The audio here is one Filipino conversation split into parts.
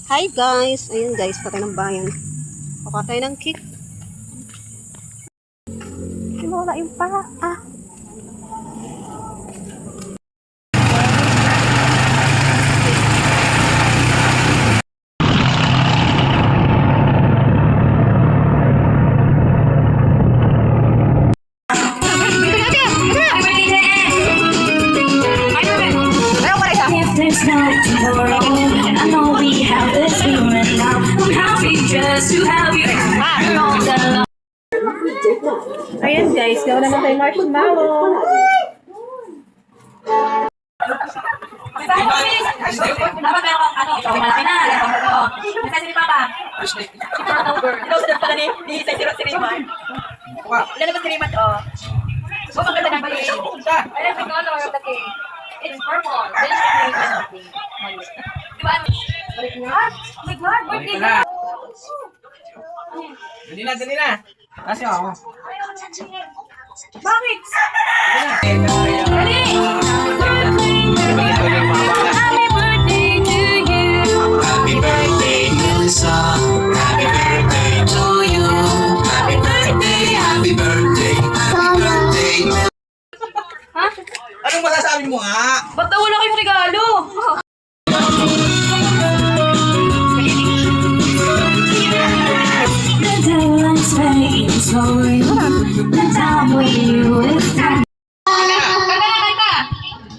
Hi guys! Ayun guys, patay ng bayan. Pakatay ng cake. Wala yung paa. There's no tomorrow, and I know we have this feeling now. I'm happy just to have you all the love. Ayan guys, gawa naman tayo marshmallow. Dapat meron kang malaki na. Kasi ni Papa. Ino-step pala ni Isay si Riman. Ilan naman si Riman, maganda ng balik. Alam mo, color of the cake. It's purple. Then diba? Balik nga. Oh my God, birthday na. Dali na. Kasi ako. Bakit? Dali! Happy birthday to you. Happy birthday, Melissa. Happy birthday to you. Happy birthday, happy birthday, happy birthday. Ha? Anong masasabi mo nga? Ba't daw wala kayong regalo? The daylight's fading slowly. The time with you is time.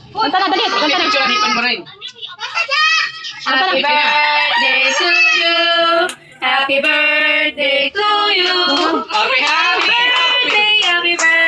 Punta na, dali. Punta na. Happy birthday to you. Happy birthday to you. Happy birthday, happy birthday.